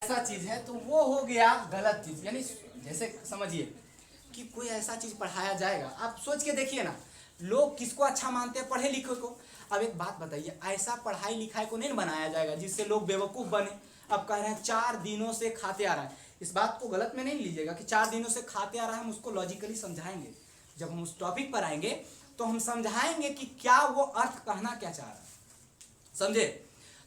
ऐसा चीज है तो वो हो गया गलत चीज। यानी जैसे समझिए कि कोई ऐसा चीज पढ़ाया जाएगा, आप सोच के देखिए ना, लोग किसको अच्छा मानते हैं? पढ़े लिखे को। अब एक बात बताइए, ऐसा पढ़ाई लिखाई को नहीं बनाया जाएगा जिससे लोग बेवकूफ बने। अब कह रहे हैं 4 दिनों से खाते आ रहा है, इस बात को गलत में नहीं लीजिएगा कि 4 दिनों से खाते आ रहा है, हम उसको लॉजिकली समझाएंगे। जब हम उस टॉपिक पर आएंगे तो हम समझाएंगे कि क्या वो अर्थ कहना क्या चाह रहा है, समझे?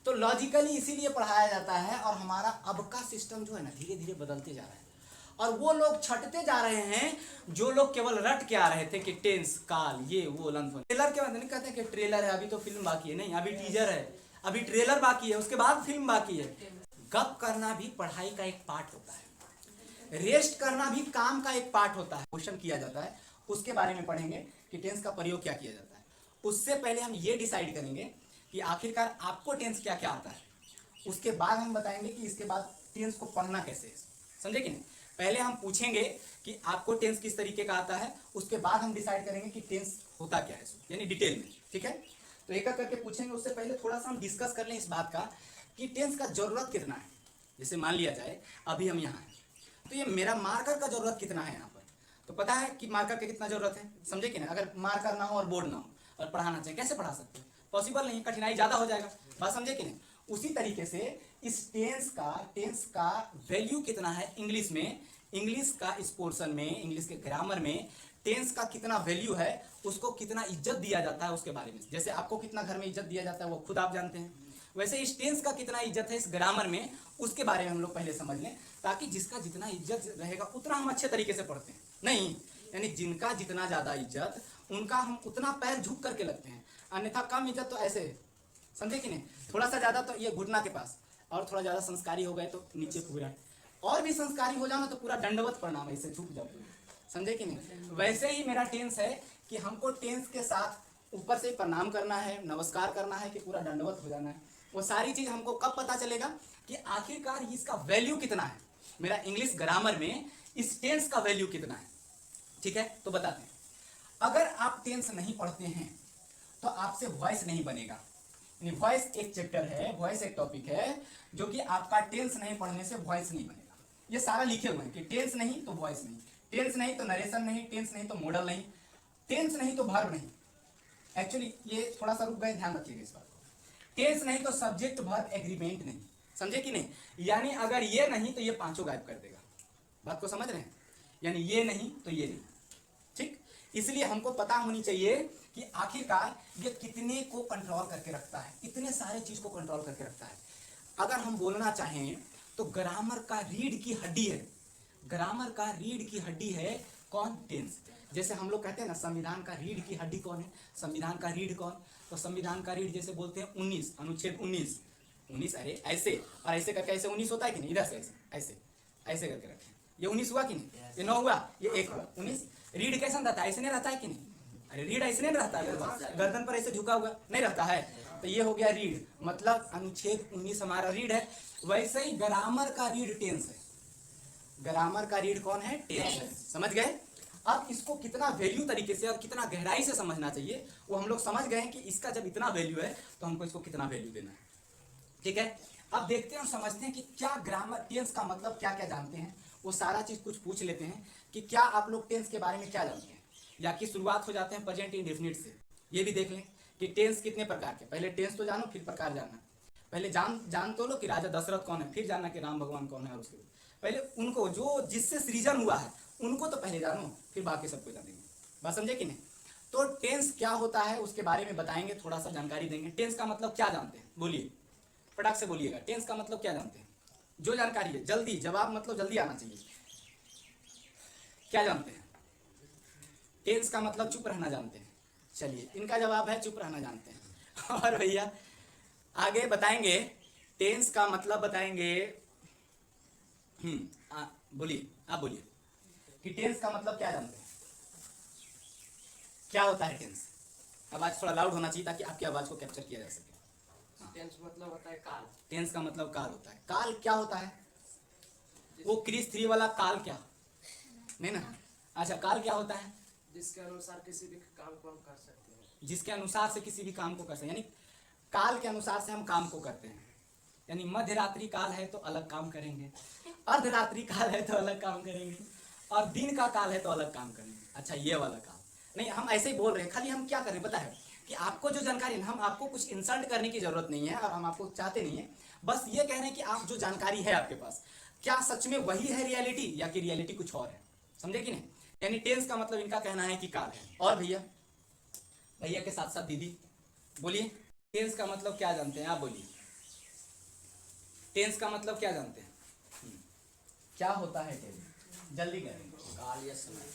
तो लॉजिकली इसीलिए पढ़ाया जाता है। और हमारा अब का सिस्टम जो है ना धीरे धीरे बदलते जा रहा है, और वो लोग छटते जा रहे हैं जो लोग केवल रट के आ रहे थे कि टेंस काल ये वो लंथ। ट्रेलर के बाद नहीं कहते कि ट्रेलर है, अभी तो फिल्म बाकी है। नहीं, अभी टीजर है, अभी ट्रेलर बाकी है, उसके बाद फिल्म बाकी है। गप करना भी पढ़ाई का एक पार्ट होता है, रेस्ट करना भी काम का एक पार्ट होता है। क्वेश्चन किया जाता है, उसके बारे में पढ़ेंगे कि टेंस का प्रयोग क्या किया जाता है। उससे पहले हम ये डिसाइड करेंगे कि आखिरकार आपको टेंस क्या क्या आता है। उसके बाद हम बताएंगे कि इसके बाद टेंस को पढ़ना कैसे है, समझे कि नहीं? पहले हम पूछेंगे कि आपको टेंस किस तरीके का आता है, उसके बाद हम डिसाइड करेंगे कि टेंस होता क्या है, यानी डिटेल में। ठीक है, तो एक एक करके पूछेंगे। उससे पहले थोड़ा सा हम डिस्कस कर लें इस बात का कि टेंस का जरूरत कितना है। जैसे मान लिया जाए अभी हम यहाँ हैं, तो ये मेरा मार्कर का जरूरत कितना है यहाँ पर, तो पता है कि मार्कर का कितना जरूरत है, समझे कि नहीं? अगर मार्कर ना हो और बोर्ड ना हो और पढ़ाना चाहिए, कैसे पढ़ा सकते हैं? पॉसिबल नहीं, कठिनाई ज्यादा हो जाएगा। बात समझे कि नहीं? उसी तरीके से इस टेंस का वैल्यू कितना है इंग्लिश में, इंग्लिश का इस पोर्शन में, इंग्लिश के ग्रामर में टेंस का कितना वैल्यू है, उसको कितना इज्जत दिया जाता है उसके बारे में। जैसे आपको कितना घर में इज्जत दिया जाता है वो खुद आप जानते हैं, वैसे इस टेंस का कितना इज्जत है इस ग्रामर में, उसके बारे में हम लोग पहले समझ लें, ताकि जिसका जितना इज्जत रहेगा उतना हम अच्छे तरीके से पढ़ते हैं। नहीं, यानी जिनका जितना ज्यादा इज्जत उनका हम उतना पैर झुक करके लगते हैं, अन्यथा कम इज्जत तो ऐसे, समझे कि नहीं? थोड़ा सा ज्यादा तो ये घुटना के पास, और थोड़ा ज्यादा संस्कारी हो गए तो नीचे पूरा, और भी संस्कारी हो जाना तो पूरा दंडवत प्रणाम, ऐसे झुक जाओ, समझे कि नहीं? वैसे ही मेरा टेंस है कि हमको टेंस के साथ ऊपर से प्रणाम करना है, नमस्कार करना है, कि पूरा दंडवत हो जाना है। वो सारी चीज हमको कब पता चलेगा कि आखिरकार इसका वैल्यू कितना है, मेरा इंग्लिश ग्रामर में इस टेंस का वैल्यू कितना है। ठीक है, तो बताते हैं। अगर आप टेंस नहीं पढ़ते हैं तो आपसे वॉइस नहीं बनेगा। वॉइस एक चैप्टर है, वॉइस एक टॉपिक है जो कि आपका टेंस नहीं पढ़ने से वॉइस नहीं बनेगा। ये सारा लिखे हुए हैं कि टेंस नहीं तो वॉइस नहीं, टेंस नहीं तो नरेशन नहीं, टेंस नहीं तो मॉडल नहीं, टेंस नहीं तो वर्ब नहीं। एक्चुअली ये थोड़ा सा रुक गए, ध्यान रखिएगा इस बात को। टेंस नहीं तो सब्जेक्ट वर्ब एग्रीमेंट नहीं, समझे कि नहीं? यानी अगर ये नहीं तो ये पांचों गायब कर देगा। बात को समझ रहे हैं? यानी ये नहीं तो ये नहीं। ठीक, इसलिए हमको पता होनी चाहिए कि आखिरकार ये कितने को कंट्रोल करके रखता है, इतने सारे चीज को कंट्रोल करके रखता है। अगर हम बोलना चाहें तो ग्रामर का रीढ़ की हड्डी है, ग्रामर का रीढ़ की हड्डी है कौन? टेंस। जैसे हम लोग कहते हैं ना संविधान का रीढ़ की हड्डी कौन है, संविधान का रीढ़ कौन? तो संविधान का रीढ़ जैसे बोलते हैं 19, अनुच्छेद 19, 19 अरे ऐसे और ऐसे करके, ऐसे 19 होता है कि नहीं? इधर से ऐसे ऐसे ऐसे करके रखें, ये 19 हुआ कि नहीं? ये 9 हुआ, ये 1 हुआ, 19। रीढ़ कैसा रहता है? ऐसे नहीं रहता है कि नहीं? अरे रीढ़ ऐसे नहीं रहता है, गर्दन पर ऐसे झुका हुआ नहीं रहता है, तो ये हो गया रीढ़, मतलब अनुच्छेद 19 हमारा रीढ़ है। वैसे ही ग्रामर का रीढ़ टेंस है, ग्रामर का रीढ़ कौन है? टेंस है। समझ गए? अब इसको कितना वैल्यू तरीके से और कितना गहराई से समझना चाहिए वो हम लोग समझ गए हैं कि इसका जब इतना वैल्यू है तो हमको इसको कितना वैल्यू देना है। ठीक है, अब देखते हैं और समझते हैं कि क्या ग्रामर टेंस का मतलब क्या क्या जानते हैं, वो सारा चीज कुछ पूछ लेते हैं कि क्या आप लोग टेंस के बारे में क्या जानते हैं। या कि शुरुआत हो जाते हैं प्रेजेंट इंडेफिनिट से, ये भी देख लें कि टेंस कितने प्रकार के। पहले टेंस तो जानो फिर प्रकार जानना, पहले जान तो लो कि राजा दशरथ कौन है, फिर जानना कि राम भगवान कौन है, और उसके पहले उनको जो जिससे सृजन हुआ है उनको तो पहले जानो, फिर बाकी सबको जानेंगे। बात समझे कि नहीं? तो टेंस क्या होता है उसके बारे में बताएंगे, थोड़ा सा जानकारी देंगे। टेंस का मतलब क्या जानते हैं, बोलिए, फटाक से बोलिएगा। टेंस का मतलब क्या जानते हैं? जो जानकारी है जल्दी जवाब, मतलब जल्दी आना चाहिए। क्या जानते हैं? टेंस का मतलब चुप रहना जानते हैं। चलिए, इनका जवाब है चुप रहना जानते हैं। और भैया आगे बताएंगे टेंस का मतलब बताएंगे। बोलिए, आप बोलिए कि टेंस का मतलब क्या जानते हैं, क्या होता है टेंस? आवाज थोड़ा लाउड होना चाहिए ताकि आपकी आवाज को कैप्चर किया जा सके। टेंस मतलब होता है काल। टेंस का मतलब काल होता है। काल क्या होता है? वो क्रिस 3 वाला काल क्या? नहीं ना? अच्छा, काल क्या होता है? जिसके अनुसार किसी भी काम को हम कर सकते हैं। जिसके अनुसार से किसी भी काम को कर सकते हैं, यानी काल के अनुसार से हम काम को करते हैं। यानी मध्य रात्रि काल है तो अलग काम करेंगे, अर्धरात्रि काल है तो अलग काम करेंगे, और दिन का काल है तो अलग काम करेंगे। अच्छा ये वाला काम नहीं, हम ऐसे ही बोल रहे हैं, खाली हम क्या करें पता है कि आपको जो जानकारी है, हम आपको कुछ इंसल्ट करने की जरूरत नहीं है और हम आपको चाहते नहीं है, बस ये कह रहे हैं कि आप जो जानकारी है आपके पास क्या सच में वही है रियलिटी, या कि रियलिटी कुछ और है, समझे कि नहीं। यानी टेंस का मतलब इनका कहना है कि काल है। और भैया, भैया के साथ साथ दीदी बोलिए, टेंस का मतलब क्या जानते हैं आप, बोलिए टेंस का मतलब क्या जानते हैं, क्या होता है टेंस, जल्दी करें। काल या समय।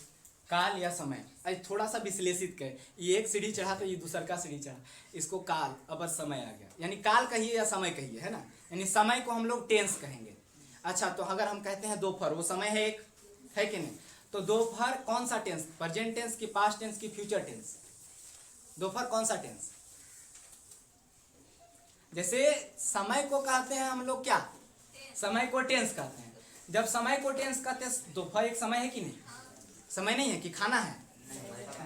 काल या समय, अरे थोड़ा सा विश्लेषित करें, ये एक सीढ़ी चढ़ा तो ये दूसर का सीढ़ी चढ़ा, इसको काल अब समय आ गया, यानी काल कहिए या समय कहिए, है ना, यानी समय को हम लोग टेंस कहेंगे। अच्छा तो अगर हम कहते हैं दोपहर, वो समय है एक, है कि नहीं, तो दोपहर कौन सा टेंस, प्रेजेंट टेंस की, पास्ट टेंस की, फ्यूचर टेंस, दोपहर कौन सा टेंस। जैसे समय को कहते हैं हम लोग क्या, समय को टेंस कहते हैं, जब समय को टेंस कहते हैं दोपहर एक समय है कि नहीं, समय नहीं है कि खाना है,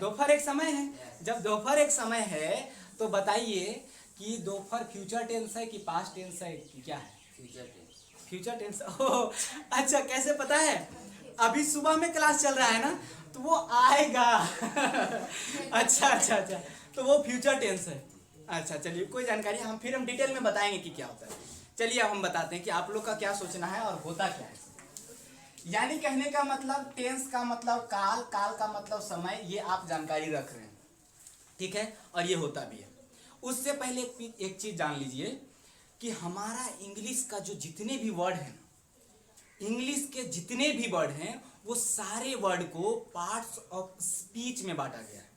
दोपहर एक समय है। जब दोपहर एक समय है तो बताइए कि दोपहर फ्यूचर टेंस है कि पास्ट टेंस है कि क्या है, फ्यूचर टेंस। Future tense. ओह अच्छा, कैसे पता है, अभी सुबह में क्लास चल रहा है ना तो वो आएगा। अच्छा अच्छा अच्छा, तो वो फ्यूचर टेंस है। अच्छा चलिए, कोई जानकारी हम डिटेल में बताएंगे कि क्या होता है। चलिए अब हम बताते हैं कि आप लोग का क्या सोचना है और होता क्या है। यानी कहने का मतलब टेंस का मतलब काल, काल का मतलब समय, ये आप जानकारी रख रहे हैं, ठीक है, और ये होता भी है। उससे पहले एक चीज जान लीजिए कि हमारा इंग्लिश का जो जितने भी वर्ड हैं, इंग्लिश के जितने भी वर्ड हैं, वो सारे वर्ड को पार्ट्स ऑफ स्पीच में बांटा गया है।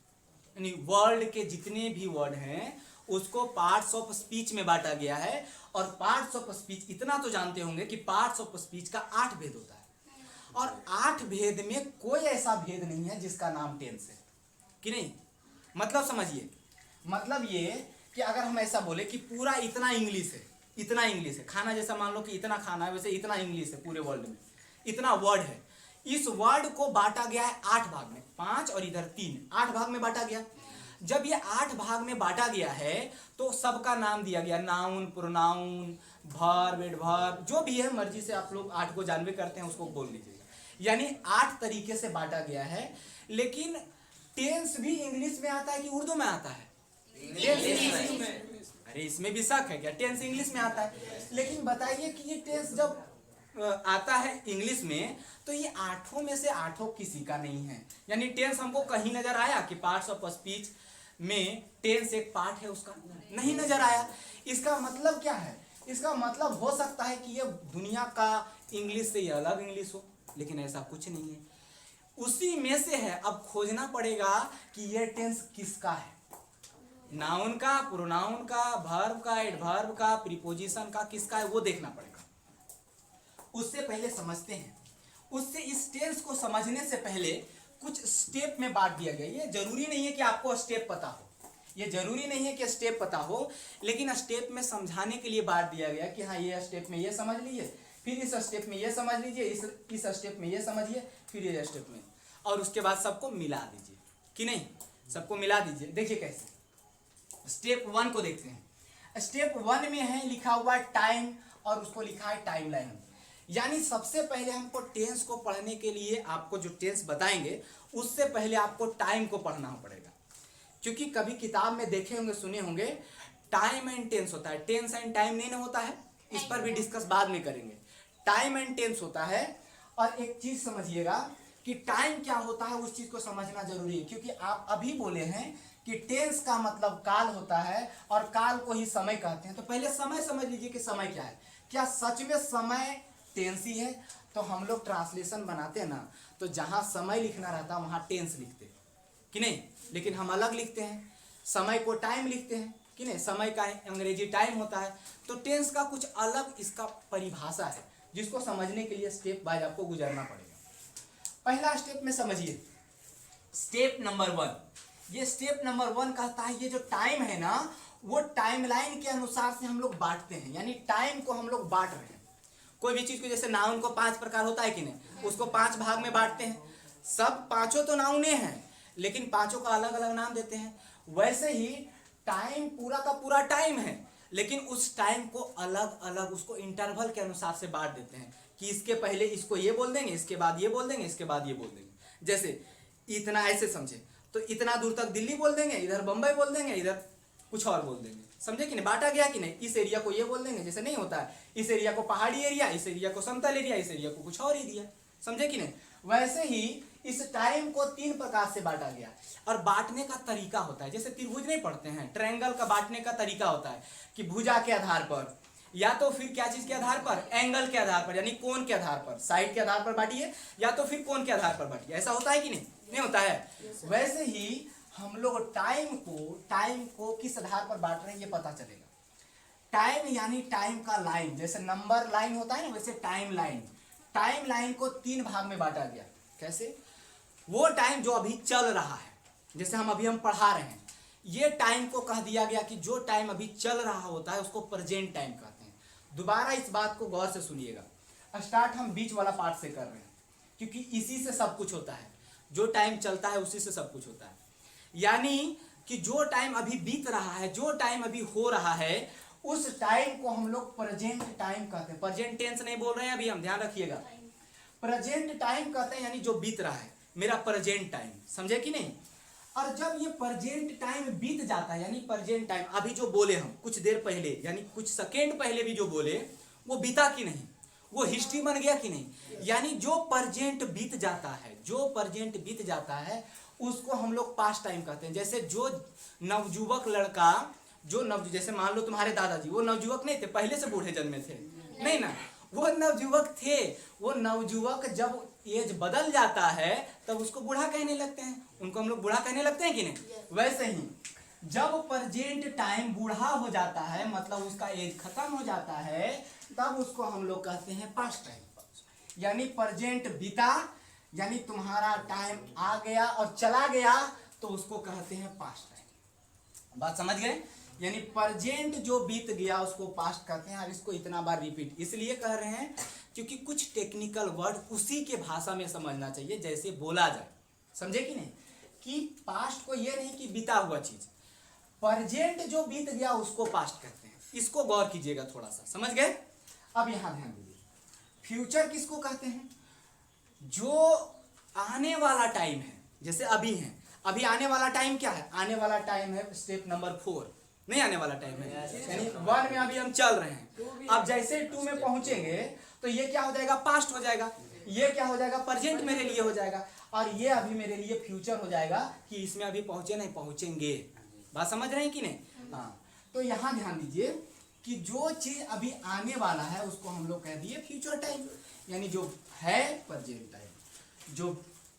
यानी वर्ल्ड के जितने भी वर्ड हैं उसको पार्ट्स ऑफ स्पीच में बांटा गया है। और पार्ट्स ऑफ स्पीच इतना तो जानते होंगे कि पार्ट्स ऑफ स्पीच का 8 भेद होता है, और 8 भेद में कोई ऐसा भेद नहीं है जिसका नाम टेंस है, कि नहीं। मतलब समझिए, मतलब ये कि अगर हम ऐसा बोले कि पूरा इतना इंग्लिश है, इतना इंग्लिश है, खाना जैसा मान लो कि इतना खाना है, वैसे इतना इंग्लिश है पूरे वर्ल्ड में, इतना वर्ड है। इस वर्ड को बांटा गया है 8 भाग में, 5 और इधर 3, 8 भाग में बांटा गया। जब ये 8 भाग में बांटा गया है तो सबका नाम दिया गया, नाउन, प्रोनाउन, वर्ब, एडवर्ब, जो भी है मर्जी से आप लोग 8 को जानवे करते हैं उसको बोल लीजिएगा। यानी 8 तरीके से बांटा गया है। लेकिन टेंस भी इंग्लिश में आता है कि उर्दू में आता है, इंग्लिश में। अरे इसमें भी शक है क्या, टेंस इंग्लिश में आता है। लेकिन बताइए कि ये टेंस जब आता है इंग्लिश में तो ये 8 में से 8 किसी का नहीं है। यानी टेंस हमको कहीं नजर आया कि पार्ट्स ऑफ स्पीच में टेंस एक पार्ट है उसका, नहीं नजर आया। इसका मतलब क्या है, इसका मतलब हो सकता है कि ये दुनिया का इंग्लिश से ये अलग इंग्लिश हो, लेकिन ऐसा कुछ नहीं है, उसी में से है। अब खोजना पड़ेगा कि ये टेंस किसका है, नाउन का, प्रोनाउन का, वर्ब का, एडवर्ब का, प्रीपोजिशन का, किसका है वो देखना पड़ेगा। उससे पहले समझते हैं, उससे इस टेंस को समझने से पहले कुछ स्टेप में बांट दिया गया। ये जरूरी नहीं है कि आपको स्टेप पता हो, ये जरूरी नहीं है कि स्टेप पता हो, लेकिन स्टेप में समझाने के लिए बांट दिया गया कि हाँ ये स्टेप में ये समझ लीजिए, फिर इस स्टेप में ये समझ लीजिए, इस स्टेप में ये समझिए, फिर ये स्टेप में, और उसके बाद सबको मिला दीजिए, कि नहीं, सबको मिला दीजिए। देखिए कैसे, स्टेप 1 को देखते हैं। स्टेप 1 में है लिखा हुआ टाइम, और उसको लिखा है टाइमलाइन। यानी सबसे पहले हमको टेंस को पढ़ने के लिए, आपको जो टेंस बताएंगे उससे पहले आपको टाइम को पढ़ना पड़ेगा। क्योंकि कभी किताब में देखे होंगे, सुने होंगे, टाइम एंड टेंस होता है, टेंस एंड टाइम नहीं ना होता है, इस पर भी डिस्कस बाद में करेंगे। टाइम एंड टेंस होता है। और एक चीज समझिएगा कि टाइम क्या होता है, उस चीज को समझना जरूरी है। क्योंकि आप अभी बोले हैं कि टेंस का मतलब काल होता है और काल को ही समय कहते हैं, तो पहले समय समझ लीजिए कि समय क्या है। क्या सच में समय टेंस ही है? तो हम लोग ट्रांसलेशन बनाते हैं ना, तो जहां समय लिखना रहता है वहां टेंस लिखते हैं, कि नहीं, लेकिन हम अलग लिखते हैं, समय को टाइम लिखते हैं, कि नहीं, समय का अंग्रेजी टाइम होता है। तो टेंस का कुछ अलग इसका परिभाषा है, जिसको समझने के लिए स्टेप बाय आपको गुजरना पड़ेगा। पहला स्टेप में समझिए, स्टेप नंबर 1। ये स्टेप नंबर 1 कहता है ये जो टाइम है ना, वो टाइमलाइन के अनुसार से हम लोग बांटते हैं। यानी टाइम को हम लोग बांट रहे हैं। कोई भी चीज को, जैसे नाउन को 5 प्रकार होता है कि नहीं, उसको 5 भाग में बांटते हैं। सब पांचों तो नाउने हैं, लेकिन पांचों का अलग अलग नाम देते हैं। वैसे ही टाइम पूरा का पूरा टाइम है, लेकिन उस टाइम को अलग अलग उसको इंटरवल के अनुसार से बांट देते हैं कि इसके पहले इसको ये बोल देंगे, इसके बाद ये बोल देंगे, इसके बाद ये बोल देंगे। जैसे इतना ऐसे समझे तो इतना दूर तक दिल्ली बोल देंगे, इधर बंबई बोल देंगे, इधर कुछ और बोल देंगे। समझे कि नहीं, बांटा गया कि नहीं। इस एरिया को ये बोल देंगे, जैसे नहीं होता है, इस एरिया को पहाड़ी एरिया, इस एरिया को समतल एरिया, इस एरिया को कुछ और एरिया। समझे कि नहीं। वैसे ही इस टाइम को 3 प्रकार से बांटा गया और बांटने का तरीका होता है, जैसे त्रिभुज नहीं पढ़ते हैं, ट्रायंगल का बांटने का तरीका होता है कि भुजा के आधार पर, या तो फिर क्या चीज के आधार पर, एंगल के आधार पर, यानी कोण के आधार पर, साइड के आधार पर बांटिए, या तो फिर कोण के आधार पर बांटिए। ऐसा होता है कि नहीं होता है। वैसे ही हम लोग टाइम को किस आधार पर बांट रहे हैं ये पता चलेगा। टाइम यानी टाइम का लाइन, जैसे नंबर लाइन होता है ना, वैसे टाइम लाइन को 3 भाग में बांटा गया। कैसे? वो टाइम जो अभी चल रहा है, जैसे हम पढ़ा रहे हैं, ये टाइम को कह दिया गया कि जो टाइम अभी चल रहा होता है उसको प्रेजेंट टाइम कहते हैं। दोबारा इस बात को गौर से सुनिएगा। स्टार्ट हम बीच वाला पार्ट से कर रहे हैं, क्योंकि इसी से सब कुछ होता है। जो टाइम चलता है उसी से सब कुछ होता है। यानी कि जो टाइम अभी बीत रहा है, जो टाइम अभी हो रहा है, उस टाइम को हम लोग प्रेजेंट टाइम कहते हैं। प्रेजेंट टेंस नहीं बोल रहे हैं अभी हम, ध्यान रखिएगा। प्रेजेंट टाइम कहते हैं, यानी जो बीत रहा है, मेरा प्रेजेंट टाइम। समझे कि नहीं। और जब ये प्रेजेंट टाइम बीत जाता है, यानी प्रेजेंट टाइम अभी जो बोले हम कुछ देर पहले, यानी कुछ सेकेंड पहले भी जो बोले, वो बीता कि नहीं, वो हिस्ट्री बन गया कि नहीं। यानी जो प्रेजेंट बीत जाता है उसको हम लोग पास्ट टाइम कहते हैं। जैसे जो नवजुवक लड़का, जैसे मान लो तुम्हारे दादाजी, वो नवजुवक नहीं थे, पहले से बूढ़े जन्मे थे, नहीं ना, वो नवजुवक थे। वो नवजुवक जब एज बदल जाता है तब उसको बूढ़ा कहने लगते हैं, उनको हम लोग बूढ़ा कहने लगते हैं कि नहीं। वैसे ही जब प्रेजेंट टाइम बूढ़ा हो जाता है, मतलब उसका एज खत्म हो जाता है, तब उसको हम लोग कहते हैं पास्ट टाइम। यानी प्रेजेंट बीता, यानी तुम्हारा टाइम आ गया और चला गया, तो उसको कहते हैं पास्ट टाइम। बात समझ गए। यानी प्रेजेंट जो बीत गया उसको पास्ट कहते हैं। और इसको इतना बार रिपीट इसलिए कह रहे हैं क्योंकि कुछ टेक्निकल वर्ड उसी के भाषा में समझना चाहिए जैसे बोला जाए। समझे कि नहीं, कि पास्ट को ये नहीं कि बीता हुआ चीज, प्रेजेंट जो बीत गया उसको पास्ट कहते हैं। इसको गौर कीजिएगा थोड़ा सा, समझ गए। अब यहां ध्यान दीजिए, फ्यूचर किसको कहते हैं? जो आने वाला टाइम है, जैसे अभी है, अभी आने वाला टाइम क्या है? आने वाला टाइम है स्टेप नंबर 4, नहीं आने वाला टाइम है, यानी 1 में अभी हम चल रहे हैं। अब जैसे 2 में पहुंचेंगे तो ये क्या हो जाएगा? पास्ट हो जाएगा। ये क्या हो जाएगा? प्रेजेंट मेरे लिए हो जाएगा। और ये अभी मेरे लिए फ्यूचर हो जाएगा कि इसमें अभी पहुंचे नहीं, पहुंचेंगे। बात समझ रहे हैं कि नहीं। हाँ, तो यहां ध्यान दीजिए कि जो चीज अभी आने वाला है उसको हम लोग कह दिए फ्यूचर टाइम, यानी जो है प्रेजेंट टाइम। जो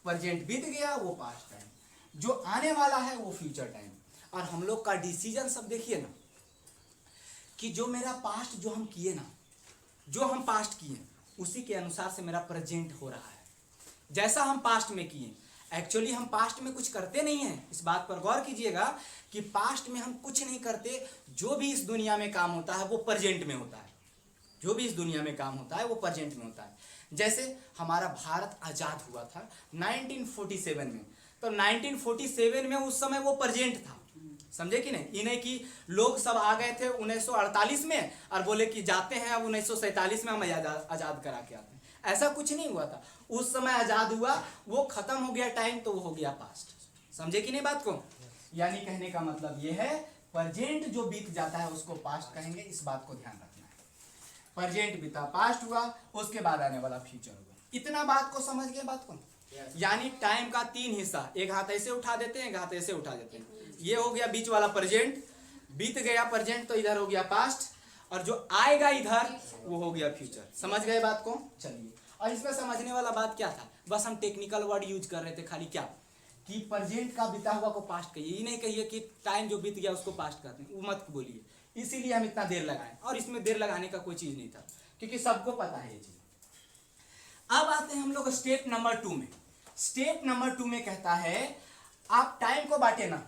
प्रेजेंट बीत गया वो पास्ट टाइम, जो आने वाला है वो फ्यूचर टाइम। और हम लोग का डिसीजन सब देखिए ना, कि जो मेरा पास्ट जो हम किए ना, जो हम पास्ट किए उसी के अनुसार से मेरा प्रेजेंट हो रहा है। जैसा हम पास्ट में किए, एक्चुअली हम पास्ट में कुछ करते नहीं हैं। इस बात पर गौर कीजिएगा कि पास्ट में हम कुछ नहीं करते। जो भी इस दुनिया में काम होता है वो प्रेजेंट में होता है। जो भी इस दुनिया में काम होता है वो प्रेजेंट में होता है। जैसे हमारा भारत आजाद हुआ था 1947 में, तो 1947 में उस समय वो प्रेजेंट था। समझे कि नहीं। इन्हें कि लोग सब आ गए थे 1948 में और बोले कि जाते हैं अब 1947 में हम आजाद करा के आते हैं। ऐसा कुछ नहीं हुआ था। उस समय आजाद हुआ, वो खत्म हो गया टाइम, तो वो हो गया पास्ट। समझे कि नहीं बात को। यानी कहने का मतलब ये है, प्रेजेंट जो बीत जाता है उसको पास्ट कहेंगे। इस बात को ध्यान रखना है। प्रेजेंट बीता, पास्ट हुआ, उसके बाद आने वाला फ्यूचर हुआ। इतना बात को समझ गए बात को। यानी टाइम का 3 हिस्सा, एक हाथ ऐसे उठा देते हैं, एक हाथ ऐसे उठा देते हैं। ये हो गया बीच वाला प्रेजेंट, बीत गया प्रेजेंट, तो इधर हो गया पास्ट, और जो आएगा इधर वो हो गया फ्यूचर। समझ गए बात को। चलिए, और इसमें समझने वाला बात क्या था, बस हम टेक्निकल वर्ड यूज कर रहे थे खाली, क्या कि प्रेजेंट का बीता हुआ को पास्ट कहिए। ये नहीं कहिए कि टाइम जो बीत गया उसको पास्ट कहते हैं, वो मत बोलिए। इसीलिए हम इतना देर लगाए, और इसमें देर लगाने का कोई चीज नहीं था क्योंकि सबको पता है ये चीज। अब आते हैं हम लोग स्टेप नंबर 2 में। स्टेप नंबर 2 में कहता है आप टाइम को बांटे ना।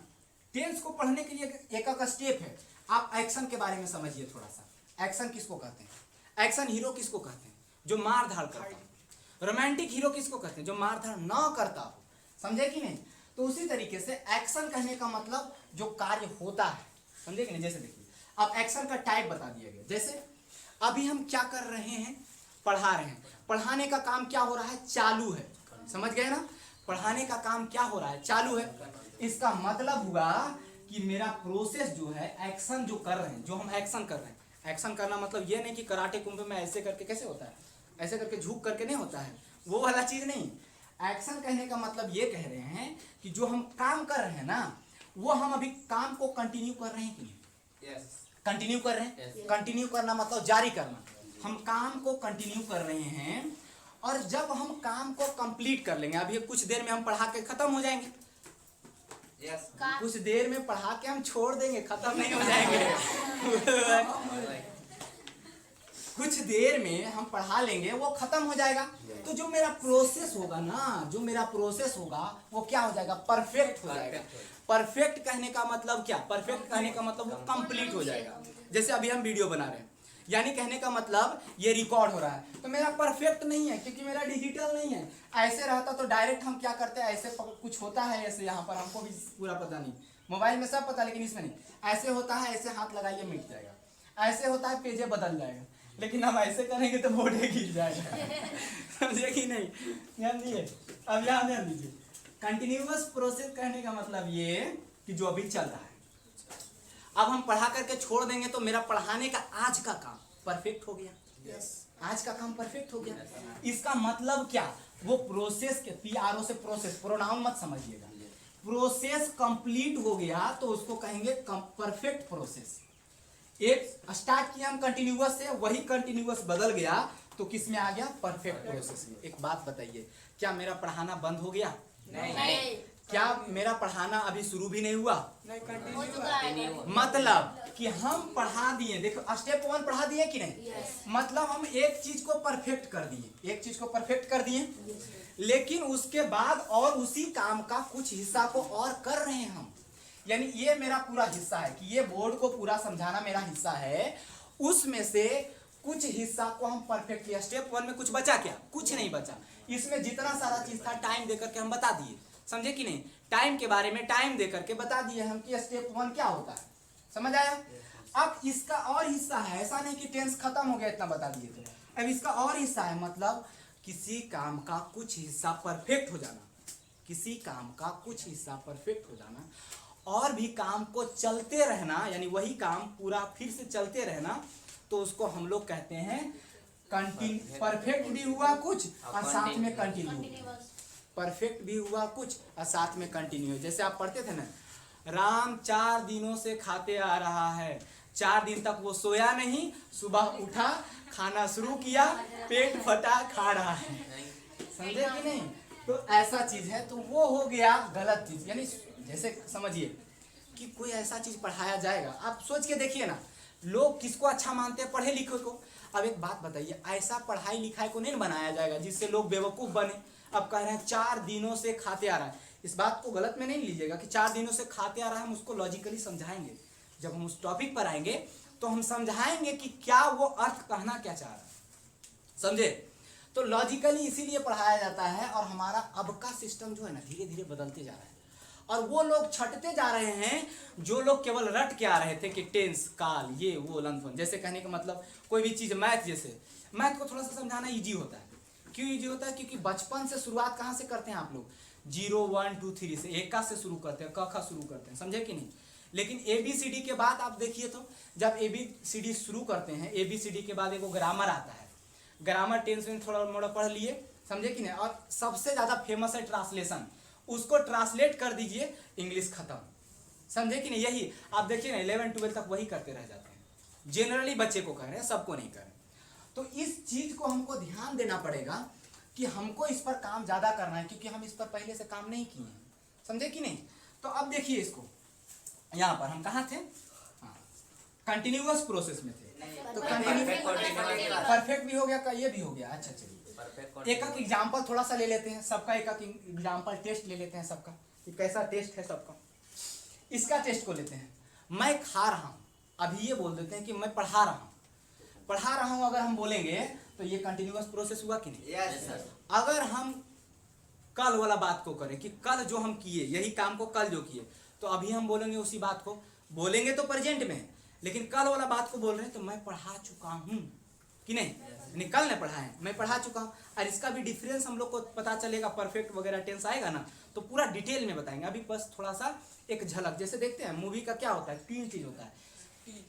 टेंस को पढ़ने के लिए एक एक स्टेप है। आप एक्शन के बारे में समझिए थोड़ा सा। एक्शन किसको कहते हैं? एक्शन हीरो किसको कहते हैं? जो मार धाड़ करता हो। रोमांटिक हीरो किसको कहते हैं? जो मार धाड़ ना करता हो। समझे कि नहीं। तो उसी तरीके से एक्शन कहने का मतलब जो कार्य होता है। समझे कि नहीं। जैसे देखिए, अब एक्शन का टाइप बता दिया गया। जैसे अभी हम क्या कर रहे हैं, पढ़ा रहे हैं। पढ़ाने का काम क्या हो रहा है, चालू है। समझ गए ना, पढ़ाने का काम क्या हो रहा है, चालू है। इसका मतलब हुआ कि मेरा प्रोसेस जो है, एक्शन जो कर रहे हैं, जो हम एक्शन कर रहे हैं, एक्शन करना मतलब ये नहीं कि कराटे कुंभे में ऐसे करके कैसे होता है, ऐसे करके झुक करके नहीं होता है, वो वाला चीज नहीं। एक्शन कहने का मतलब ये कह रहे हैं कि जो हम काम कर रहे हैं ना, वो हम अभी काम को कंटिन्यू कर रहे हैं कि नहीं, कंटिन्यू कर रहे हैं। कंटिन्यू करना मतलब जारी करना। हम काम को कंटिन्यू कर रहे हैं, और जब हम काम को कंप्लीट कर लेंगे, अभी कुछ देर में हम पढ़ा के खत्म हो जाएंगे। कुछ देर में पढ़ा के हम छोड़ देंगे, खत्म नहीं हो जाएंगे। कुछ देर में हम पढ़ा लेंगे, वो खत्म हो जाएगा। तो जो मेरा प्रोसेस होगा ना, जो मेरा प्रोसेस होगा वो क्या हो जाएगा, परफेक्ट हो जाएगा। परफेक्ट कहने का मतलब क्या, परफेक्ट कहने का मतलब वो कंप्लीट हो जाएगा। जैसे अभी हम वीडियो बना रहे हैं, यानी कहने का मतलब ये रिकॉर्ड हो रहा है, तो मेरा परफेक्ट नहीं है क्योंकि मेरा डिजिटल नहीं है। ऐसे रहता तो डायरेक्ट हम क्या करते हैं, ऐसे कुछ होता है ऐसे, यहाँ पर हमको भी पूरा पता नहीं, मोबाइल में सब पता लेकिन इसमें नहीं। ऐसे होता है, ऐसे हाथ लगाइए मिट जाएगा, ऐसे होता है पेजे बदल जाएगा, लेकिन हम ऐसे करेंगे तो बोर्ड गिर जाएगा। समझे कि नहीं, ध्यान दिए। अब यहाँ ध्यान दीजिए, कंटिन्यूअस प्रोसेस कहने का मतलब ये कि जो अभी चल रहा है, अब हम पढ़ा करके छोड़ देंगे तो मेरा पढ़ाने का आज का काम परफेक्ट हो गया। आज का काम परफेक्ट हो गया। इसका मतलब क्या, वो प्रोसेस के, पीआरओ से प्रोसेस, प्रोनाउन मत समझिएगा, प्रोसेस कंप्लीट हो गया तो उसको कहेंगे परफेक्ट प्रोसेस। एक स्टार्ट किया हम कंटिन्यूअस से, वही कंटिन्यूअस बदल गया तो किस में आ गया, परफेक्ट प्रोसेस में। एक बात बताइए, क्या मेरा पढ़ाना बंद हो गया, नहीं। क्या मेरा पढ़ाना अभी शुरू भी नहीं हुआ, हो चुका है। मतलब कि हम पढ़ा दिए, देखो स्टेप 1 पढ़ा दिए कि नहीं, मतलब हम एक चीज को परफेक्ट कर दिए, एक चीज को परफेक्ट कर दिए, लेकिन उसके बाद और उसी काम का कुछ हिस्सा को और कर रहे हैं हम। यानी ये मेरा पूरा हिस्सा है कि ये बोर्ड को पूरा समझाना मेरा हिस्सा है, उसमें से कुछ हिस्सा को हम परफेक्ट लिया। स्टेप 1 में कुछ बचा क्या, कुछ नहीं बचा। इसमें जितना सारा चीज था टाइम देकर के हम बता दिए, समझे कि नहीं, टाइम के बारे में टाइम देकर के बता दिए हम कि स्टेप 1 क्या होता है, समझ आया। अब इसका और हिस्सा है, ऐसा नहीं कि टेंस खत्म हो गया इतना बता दिए थे, अब इसका और हिस्सा है, मतलब किसी काम का कुछ हिस्सा परफेक्ट हो जाना, किसी काम का कुछ हिस्सा परफेक्ट हो जाना, और भी काम को चलते रहना, यानी वही काम पूरा फिर से चलते रहना, तो उसको हम लोग कहते हैं कंटिन्यू। परफेक्ट भी हुआ कुछ और साथ में कंटिन्यू, परफेक्ट भी हुआ कुछ और साथ में कंटिन्यू। जैसे आप पढ़ते थे ना, राम 4 दिनों से खाते आ रहा है, 4 दिन तक वो सोया नहीं, सुबह उठा, खाना शुरू किया, पेट फटा, खा रहा है, समझे कि नहीं। तो ऐसा चीज है, तो वो हो गया गलत चीज। यानी जैसे समझिए कि कोई ऐसा चीज पढ़ाया जाएगा, आप सोच के देखिए ना, लोग किसको अच्छा मानते हैं, पढ़े लिखे को। अब एक बात बताइए, ऐसा पढ़ाई लिखाई को नहीं बनाया जाएगा जिससे लोग बेवकूफ बने। अब कह रहे हैं 4 दिनों से खाते आ रहा है, इस बात को गलत में नहीं लीजिएगा कि 4 दिनों से खाते आ रहा है, हम उसको लॉजिकली समझाएंगे। जब हम उस टॉपिक पर आएंगे तो हम समझाएंगे कि क्या वो अर्थ कहना क्या चाह रहा है, समझे। तो लॉजिकली इसीलिए पढ़ाया जाता है, और हमारा अब का सिस्टम जो है ना धीरे धीरे बदलते जा रहा है, और वो लोग छटते जा रहे हैं जो लोग केवल रट के आ रहे थे कि टेंस, काल, ये वो लंथन। जैसे कहने का मतलब कोई भी चीज, मैथ, जैसे मैथ को थोड़ा सा समझाना इजी होता है। क्यों इजी होता है, क्योंकि बचपन से शुरुआत कहाँ से करते हैं आप लोग, 0 1 2 3 से, एक का से शुरू करते हैं, क ख शुरू करते हैं, समझे कि नहीं। लेकिन ABCD के बाद आप देखिए, तो जब ABCD शुरू करते हैं, ABCD के बाद एगो ग्रामर आता है, ग्रामर टेंस में थोड़ा मोड़ा पढ़ लिए, समझे कि नहीं। और सबसे ज्यादा फेमस है ट्रांसलेशन, उसको ट्रांसलेट कर दीजिए, इंग्लिश खत्म, समझे कि नहीं। यही आप देखिए ना 11 12 तक वही करते रह जाते हैं, जनरली बच्चे को कर रहे हैं, सबको नहीं कर रहे। तो इस चीज को हमको ध्यान देना पड़ेगा कि हमको इस पर काम ज्यादा करना है, क्योंकि हम इस पर पहले से काम नहीं किए हैं, समझे कि नहीं। तो अब देखिए इसको, यहाँ पर हम कहाँ थे, कंटिन्यूअस प्रोसेस में थे, तो परफेक्ट भी हो गया, ये भी हो गया। अच्छा चलिए एक एक एग्जाम्पल थोड़ा सा ले लेते हैं, सबका एक एक एग्जाम्पल टेस्ट ले लेते हैं सबका, कि कैसा टेस्ट है सबका। इसका टेस्ट को लेते हैं, मैं खा रहा हूँ, अभी ये बोल देते हैं कि मैं पढ़ा रहा हूँ। पढ़ा रहा हूँ अगर हम बोलेंगे तो ये कंटिन्यूअस प्रोसेस हुआ कि नहीं। Yes sir. अगर हम कल वाला बात को करें कि कल जो हम किए, यही काम को कल जो किए, तो अभी हम बोलेंगे उसी बात को, बोलेंगे तो प्रेजेंट में, लेकिन कल वाला बात को बोल रहे हैं तो मैं पढ़ा चुका हूँ कि नहीं, यानी कल ने पढ़ा है, मैं पढ़ा चुका हूँ। और इसका भी डिफरेंस हम लोग को पता चलेगा, परफेक्ट वगैरह टेंस आएगा ना तो पूरा डिटेल में बताएंगे। अभी बस थोड़ा सा एक झलक, जैसे देखते हैं मूवी का क्या होता है, 3 चीज होता है,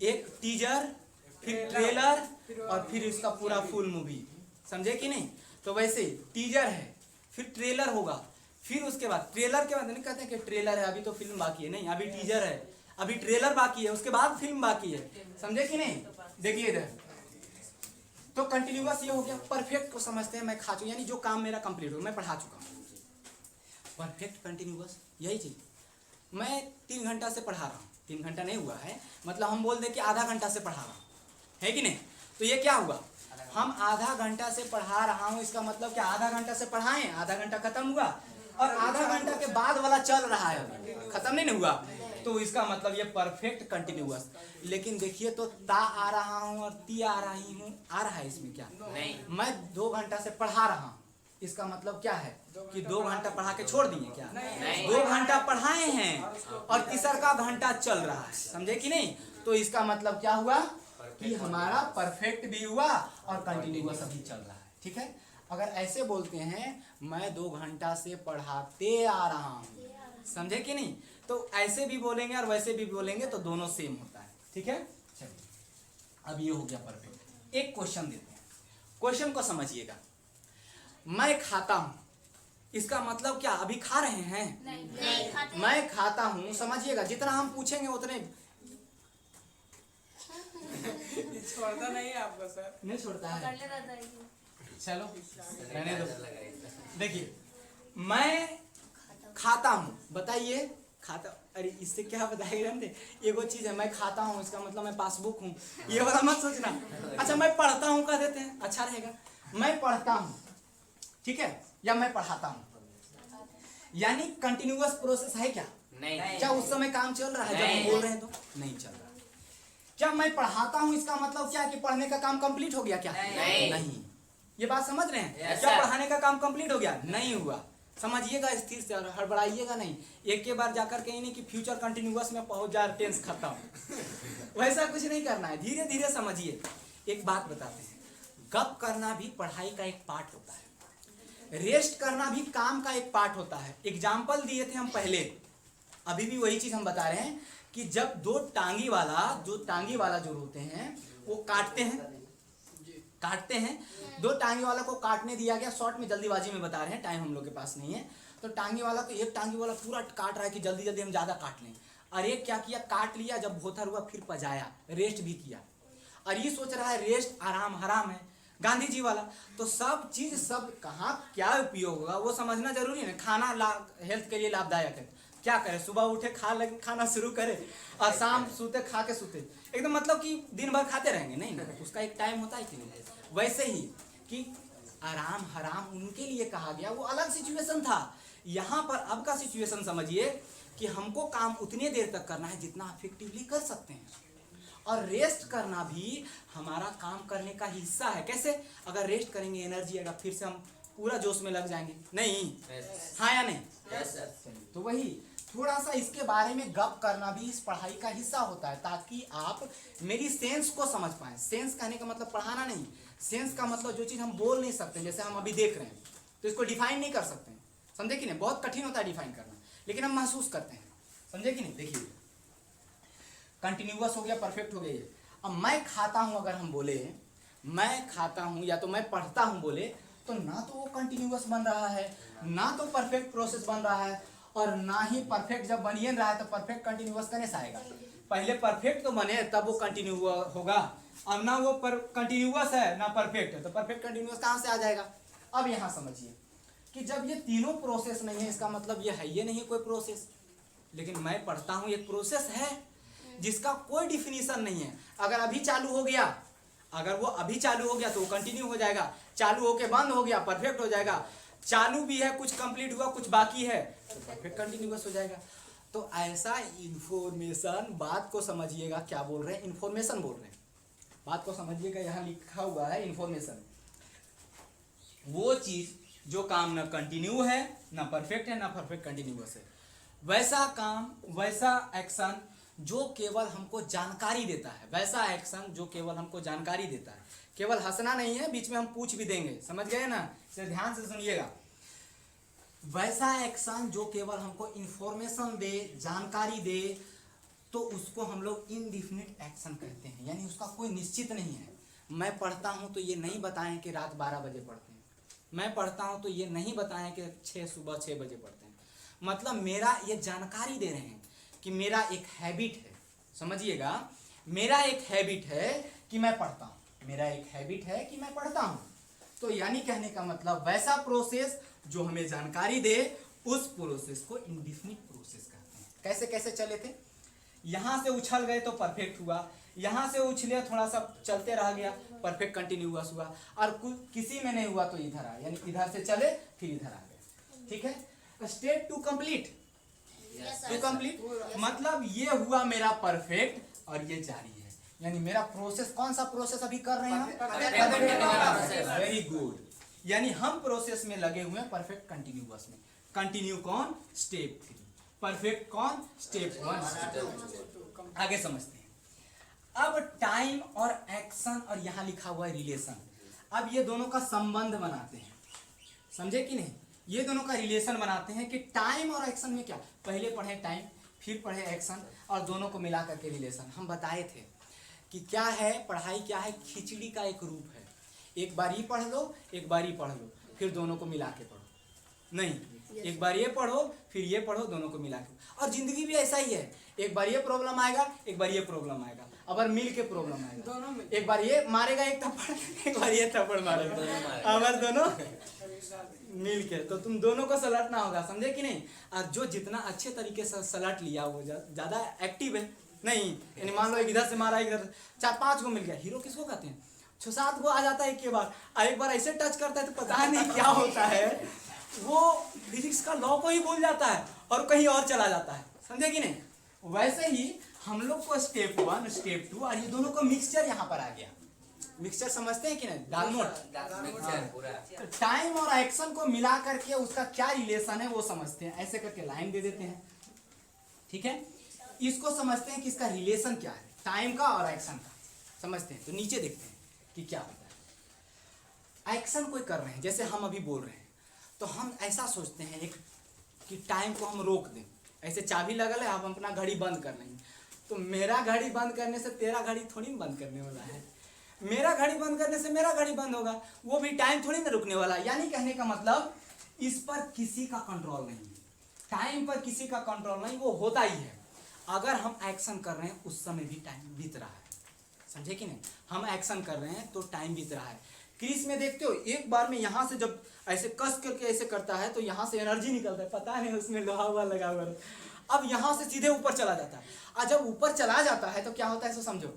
एक टीजर, फिर ट्रेलर और फिर इसका पूरा फुल मूवी, समझे कि नहीं। तो वैसे टीजर है, फिर ट्रेलर होगा, फिर उसके बाद ट्रेलर के बाद नहीं कहते हैं कि ट्रेलर है अभी तो फिल्म बाकी है, नहीं, अभी टीजर है, अभी ट्रेलर बाकी है, उसके बाद फिल्म बाकी है, समझे कि नहीं। देखिए इधर तो कंटिन्यूअस ये हो गया। परफेक्ट को समझते हैं, मैं खा चुका, यानी जो काम मेरा कंप्लीट हो, मैं पढ़ा चुका हूँ। परफेक्ट कंटिन्यूअस यही चीज, मैं 3 घंटा से पढ़ा रहा हूँ, 3 घंटा नहीं हुआ है, मतलब हम बोल दें कि आधा घंटा से पढ़ा रहा हूँ, है कि नहीं। तो ये क्या हुआ, हम आधा घंटा से पढ़ा रहा हूँ, इसका मतलब क्या, आधा घंटा से पढ़ाएं, आधा घंटा खत्म हुआ और आधा घंटा के बाद वाला चल रहा है, अभी खत्म नहीं हुआ, तो इसका मतलब ये परफेक्ट कंटिन्यूअस। लेकिन देखिए तो ता आ रहा हूँ और ती आ रही हूँ, आ रहा है इसमें क्या, नहीं, मैं 2 घंटा से पढ़ा रहा हूँ, इसका मतलब क्या है कि 2 घंटा पढ़ा के छोड़ दिए क्या, नहीं। 2 घंटा पढ़ाए हैं और तीसरा का घंटा चल रहा है, समझे कि नहीं। तो इसका मतलब क्या हुआ कि हमारा परफेक्ट भी हुआ और कंटिन्यूअस अभी चल रहा है, ठीक है। अगर ऐसे बोलते हैं मैं 2 घंटा से पढ़ाते आ रहा हूँ, समझे कि नहीं, तो ऐसे भी बोलेंगे और वैसे भी बोलेंगे तो दोनों सेम होता है, ठीक है। चलिए अब ये हो गया परफेक्ट। एक क्वेश्चन देते हैं, क्वेश्चन को समझिएगा। मैं खाता हूँ, इसका मतलब क्या, अभी खा रहे हैं, नहीं खाते। मैं खाता हूँ, समझिएगा, जितना हम पूछेंगे उतने छोड़ता नहीं है आपको सर। नहीं छोड़ता है। करले रहता है ये। चलो रहने दो। देखिए मैं खाता हूँ, बताइए खाता, अरे इससे क्या बताएगा, एगो चीज है मैं खाता हूँ, इसका मतलब मैं पासबुक हूँ, ये वाला मत सोचना। अच्छा मैं पढ़ता हूँ कह देते हैं, अच्छा रहेगा, मैं पढ़ता हूँ, ठीक है, या मैं पढ़ाता हूँ, यानी कंटिन्यूअस प्रोसेस है क्या, नहीं, क्या उस समय काम चल रहा है जब हम नहीं। बोल रहे हैं तो नहीं चल रहा। क्या मैं पढ़ाता हूँ, इसका मतलब क्या कि पढ़ने का काम कंप्लीट हो गया क्या, नहीं। ये बात समझ रहे हैं, Yes, क्या sir. पढ़ाने का काम कंप्लीट हो गया, नहीं हुआ, समझिएगा स्थिर से, हड़बड़ाइएगा नहीं, एक के बार जाकर कहीं नहीं कि फ्यूचर कंटिन्यूअस में पहुंच जा, टेंस खत्म, वैसा कुछ नहीं करना है, धीरे धीरे समझिए। एक बात बताते हैं, गप करना भी पढ़ाई का एक पार्ट होता है, रेस्ट करना भी काम का एक पार्ट होता है। एग्जाम्पल दिए थे हम पहले, अभी भी वही चीज हम बता रहे हैं कि जब 2 टांगी वाला जो होते हैं वो काटते हैं, 2 टांगी वाला को काटने दिया गया, शॉर्ट में जल्दीबाजी में बता रहे हैं, टाइम हम लोग के पास नहीं है, तो टांगी वाला को, एक टांगी वाला पूरा काट रहा है कि जल्दी जल्दी हम ज्यादा काट लें, और एक क्या किया, काट लिया, जब भोथर हुआ फिर पजाया, रेस्ट भी किया, और ये सोच रहा है रेस्ट आराम हराम है, गांधी जी वाला। तो सब चीज, सब कहाँ क्या उपयोग होगा वो समझना जरूरी है ना। खाना हेल्थ के लिए लाभदायक है, क्या करे, सुबह उठे खाना शुरू करे और शाम सोते खा के सोते, एकदम मतलब कि दिन भर खाते रहेंगे, नहीं ना, उसका एक टाइम होता है कि नहीं। वैसे ही कि आराम हराम उनके लिए कहा गया, वो अलग सिचुएशन था। यहाँ पर अब का सिचुएशन समझिए कि हमको काम उतने देर तक करना है जितना इफेक्टिवली कर सकते हैं, और रेस्ट करना भी हमारा काम करने का हिस्सा है। कैसे, अगर रेस्ट करेंगे एनर्जी आएगा, फिर से हम पूरा जोश में लग जाएंगे, नहीं, हाँ या नहीं। Yes, sir. तो वही थोड़ा सा इसके बारे में गप करना भी इस पढ़ाई का हिस्सा होता है, ताकि आप मेरी सेंस को समझ पाएं। सेंस कहने का मतलब पढ़ाना नहीं, सेंस का मतलब जो चीज़ हम बोल नहीं सकते, जैसे हम अभी देख रहे हैं तो इसको डिफाइन नहीं कर सकते हैं, समझे कि नहीं, बहुत कठिन होता है डिफाइन करना, लेकिन हम महसूस करते हैं, समझे कि नहीं। देखिए कंटिन्यूअस हो गया, परफेक्ट हो गया ये। अब मैं खाता हूँ, अगर हम बोले मैं खाता हूँ या तो मैं पढ़ता हूँ बोले, तो ना तो वो कंटिन्यूअस बन रहा है, ना तो परफेक्ट प्रोसेस बन रहा है, और ना ही परफेक्ट जब बनिए रहा है तो परफेक्ट कंटिन्यूअस करने से आएगा। पहले परफेक्ट तो बने तब वो कंटिन्यू होगा, अब ना वो कंटिन्यूअस है ना परफेक्ट है, तो परफेक्ट कंटिन्यूअस कहाँ से आ जाएगा। अब यहाँ समझिए कि जब ये तीनों प्रोसेस नहीं है, इसका मतलब ये है ये नहीं कोई प्रोसेस, लेकिन मैं पढ़ता हूँ एक प्रोसेस है जिसका कोई डिफिनीशन नहीं है। अगर अभी चालू हो गया, अगर वो अभी चालू हो गया तो वो कंटिन्यू हो जाएगा, चालू होके बंद हो गया परफेक्ट हो जाएगा, चालू भी है, कुछ कंप्लीट हुआ कुछ बाकी है तो परफेक्ट कंटिन्यूअस हो जाएगा। तो ऐसा इंफॉर्मेशन, बात को समझिएगा, क्या बोल रहे हैं, इंफॉर्मेशन बोल रहे हैं, बात को समझिएगा, यहाँ लिखा हुआ है इंफॉर्मेशन, वो चीज जो काम न कंटिन्यू है, ना परफेक्ट है, ना परफेक्ट कंटिन्यूअस है, वैसा काम वैसा एक्शन जो केवल हमको जानकारी देता है, वैसा एक्शन जो केवल हमको जानकारी देता है। केवल हंसना नहीं है, बीच में हम पूछ भी देंगे, समझ गए ना, इसे ध्यान से सुनिएगा। वैसा एक्शन जो केवल हमको इंफॉर्मेशन दे, जानकारी दे, तो उसको हम लोग इनडिफिनिट एक्शन कहते हैं, यानी उसका कोई निश्चित नहीं है। मैं पढ़ता हूँ तो ये नहीं बताएं कि रात 12 बजे पढ़ते हैं, मैं पढ़ता हूँ तो ये नहीं बताएं कि सुबह 6 बजे पढ़ते हैं। मतलब मेरा ये जानकारी दे रहे हैं कि मेरा एक हैबिट है, समझिएगा, मेरा एक हैबिट है कि मैं पढ़ता हूँ, मेरा एक हैबिट है कि मैं पढ़ता हूँ। तो यानी कहने का मतलब वैसा प्रोसेस जो हमें जानकारी दे, उस प्रोसेस को इंडिफिनिट प्रोसेस कहते हैं। कैसे कैसे चले थे, यहाँ से उछल गए तो परफेक्ट हुआ, यहाँ से उछले थोड़ा सा चलते रह गया, परफेक्ट कंटिन्यूअस हुआ, और किसी में नहीं हुआ तो इधर आ, यानी इधर से चले फिर इधर आ गए। ठीक है, step two complete, two complete मतलब ये हुआ मेरा परफेक्ट और ये जारी है, यानी मेरा प्रोसेस, कौन सा प्रोसेस अभी कर रहे हैं हम? वेरी गुड, यानी हम प्रोसेस में लगे हुए हैं परफेक्ट कंटिन्यूअस में। कंटिन्यू कौन? स्टेप 3, परफेक्ट कौन? स्टेप 1। आगे समझते हैं। अब टाइम और एक्शन, और यहां लिखा हुआ है रिलेशन। अब ये दोनों का संबंध बनाते हैं, समझे कि नहीं? ये दोनों का रिलेशन बनाते हैं कि टाइम और एक्शन में क्या, पहले पढ़े टाइम फिर पढ़े एक्शन, और दोनों को मिला करके रिलेशन। हम बताए थे कि क्या है पढ़ाई, क्या है, खिचड़ी का एक रूप है। एक बार ये पढ़ लो, एक बार ये पढ़ लो, फिर दोनों को मिला के पढ़ो। नहीं, एक बार ये पढ़ो फिर ये पढ़ो, दोनों को मिला के। और जिंदगी भी ऐसा ही है, एक बार ये प्रॉब्लम आएगा, एक बार ये प्रॉब्लम आएगा, अबर मिल के प्रॉब्लम आएगा। दोनों में एक बार ये मारेगा एक थप्पड़, एक बार ये थप्पड़ मारेगा, अबर दोनों मिल के, तो तुम दोनों को सलटना होगा, समझे कि नहीं? और जो जितना अच्छे तरीके से सलट लिया वो ज्यादा एक्टिव है। नहीं, यानी मान लो एक इधर से मारा, इधर 4-5 को मिल गया, हीरो किसको कहते हैं? 6-7 को आ जाता है एक बार, और एक बार ऐसे टच करता है तो पता नहीं क्या होता है, वो फिजिक्स का लॉ को ही भूल जाता है और कहीं और चला जाता है, समझे कि नहीं? वैसे ही हम लोग को स्टेप 1, स्टेप 2, और ये दोनों को मिक्सचर यहाँ पर आ गया। मिक्सचर समझते हैं कि नहीं? दालमोट। टाइम और एक्शन को मिला करके उसका क्या रिलेशन है वो समझते हैं। ऐसे करके लाइन दे देते हैं, ठीक है? इसको समझते हैं कि इसका रिलेशन क्या है, टाइम का और एक्शन का समझते हैं। तो नीचे देखते हैं कि क्या होता है। एक्शन कोई कर रहे हैं, जैसे हम अभी बोल रहे हैं, तो हम ऐसा सोचते हैं एक कि टाइम को हम रोक दें। ऐसे चाबी लगल है, आप अपना घड़ी बंद कर लेंगे, तो मेरा घड़ी बंद करने से तेरा घड़ी थोड़ी ना बंद करने वाला है, मेरा घड़ी बंद करने से मेरा घड़ी बंद होगा, वो भी टाइम थोड़ी ना रुकने वाला। यानी कहने का मतलब इस पर किसी का कंट्रोल नहीं है, टाइम पर किसी का कंट्रोल नहीं, वो होता ही है। अगर हम एक्शन कर रहे हैं उस समय भी टाइम बीत रहा है, समझे कि नहीं? हम एक्शन कर रहे हैं तो टाइम बीत रहा है। क्रीज में देखते हो, एक बार में यहाँ से जब ऐसे कस करके ऐसे करता है तो यहाँ से एनर्जी निकलता है, पता नहीं उसमें लोहा हुआ लगा हुआ, अब यहाँ से सीधे ऊपर चला जाता है। और जब ऊपर चला जाता है तो क्या होता है सो समझो,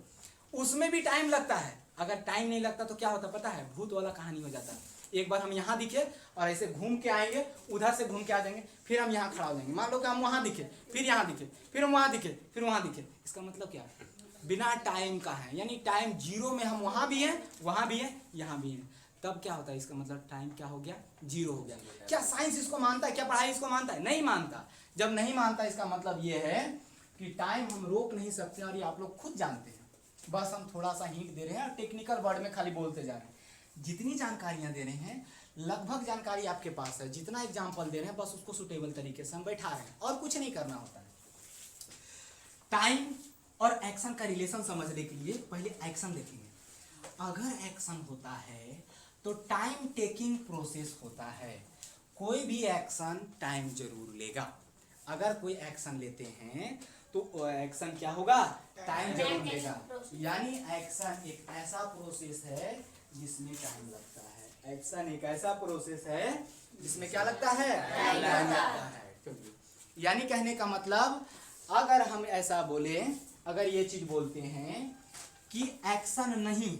उसमें भी टाइम लगता है। अगर टाइम नहीं लगता तो क्या होता पता है? भूत वाला कहानी हो जाता है। एक बार हम यहाँ दिखे और ऐसे घूम के आएंगे, उधर से घूम के आ जाएंगे, फिर हम यहाँ खड़ा हो जाएंगे। मान लो कि हम वहाँ दिखे, फिर यहाँ दिखे, फिर हम वहाँ दिखे, फिर वहाँ दिखे, इसका मतलब क्या है? बिना टाइम का है, यानी टाइम जीरो में हम वहाँ भी हैं, वहाँ भी हैं, यहाँ भी हैं। तब क्या होता है? इसका मतलब टाइम क्या हो गया? जीरो हो गया। क्या साइंस इसको मानता है? क्या पढ़ाई इसको मानता है? नहीं मानता। जब नहीं मानता इसका मतलब ये है कि टाइम हम रोक नहीं सकते, और ये आप लोग खुद जानते हैं, बस हम थोड़ा सा हिंट दे रहे हैं और टेक्निकल वर्ड में खाली बोलते जा रहे हैं। जितनी जानकारियां दे रहे हैं लगभग जानकारी आपके पास है, जितना एग्जाम्पल दे रहे हैं बस उसको सुटेबल तरीके से हम बैठा रहे हैं, और कुछ नहीं करना होता है। टाइम और एक्शन का रिलेशन समझने के लिए पहले एक्शन देखेंगे। अगर एक्शन होता है तो टाइम टेकिंग प्रोसेस होता है। कोई भी एक्शन टाइम जरूर लेगा। अगर कोई एक्शन लेते हैं तो एक्शन क्या होगा? टाइम जरूर लेगा। यानी एक्शन एक ऐसा प्रोसेस है जिसमें टाइम लगता है। एक्शन एक ऐसा प्रोसेस है जिसमें क्या लगता है? टाइम लगता है। यानी कहने का मतलब अगर हम ऐसा बोले, अगर ये चीज बोलते हैं कि एक्शन नहीं,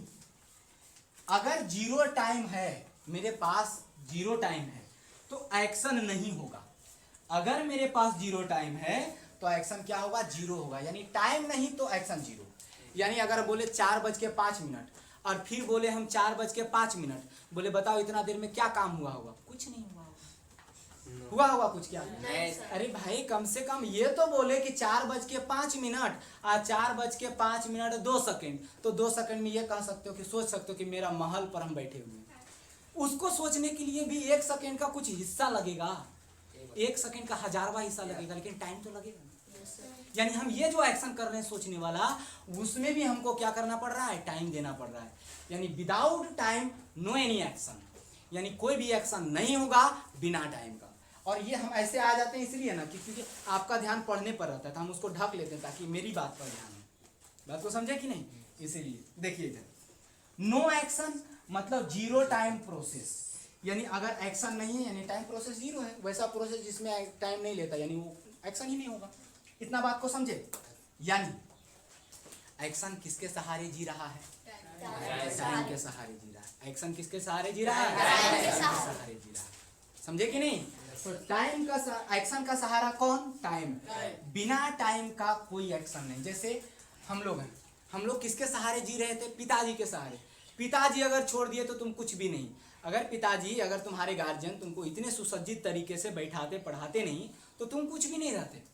अगर जीरो टाइम है, मेरे पास जीरो टाइम है तो एक्शन नहीं होगा। अगर मेरे पास जीरो टाइम है तो एक्शन क्या होगा? जीरो होगा। यानी टाइम नहीं तो एक्शन जीरो। यानी अगर बोले 4:05 और फिर बोले हम 4:05, बोले बताओ इतना देर में क्या काम हुआ होगा? कुछ नहीं हुआ होगा। हुआ होगा कुछ क्या? नहीं सर। अरे भाई कम से कम ये तो बोले कि 4:05 और 4:05 2 सेकंड, तो 2 सेकंड में ये कह सकते हो कि सोच सकते हो कि मेरा महल पर हम बैठे हुए हैं। उसको सोचने के लिए भी 1 सेकंड का कुछ हिस्सा लगेगा, 1 सेकंड का 1000वां हिस्सा लगेगा, लेकिन टाइम तो लगेगा। यानी हम ये जो एक्शन कर रहे हैं सोचने वाला, उसमें भी हमको क्या करना पड़ रहा है? टाइम देना पड़ रहा है। यानी without time no any action, यानी कोई भी एक्शन नहीं होगा बिना टाइम का। और ये हम ऐसे आ जाते हैं इसलिए ना कि क्योंकि आपका ध्यान पढ़ने पर रहता है, तो हम उसको ढक लेते हैं ताकि मेरी बात पर ध्यान हो। बात को समझे कि नहीं? इसीलिए देखिए इधर, नो एक्शन मतलब जीरो टाइम प्रोसेस, यानी अगर एक्शन नहीं है यानी टाइम प्रोसेस जीरो है। वैसा प्रोसेस जिसमें टाइम नहीं लेता यानी वो एक्शन ही नहीं होगा। इतना बात को समझे? यानी एक्शन किसके सहारे जी रहा है? टाइम के सहारे जी रहा है। एक्शन किसके सहारे जी रहा है? टाइम के सहारे जी रहा है। समझे कि नहीं? तो टाइम का एक्शन का सहारा कौन? टाइम। बिना टाइम का कोई एक्शन नहीं। जैसे हम लोग हैं, हम लोग किसके सहारे जी रहे थे? पिताजी के सहारे। पिताजी अगर छोड़ दिए तो तुम कुछ भी नहीं। अगर पिताजी, अगर तुम्हारे गार्जियन तुमको इतने सुसज्जित तरीके से बैठाते पढ़ाते नहीं तो तुम कुछ भी नहीं रहते।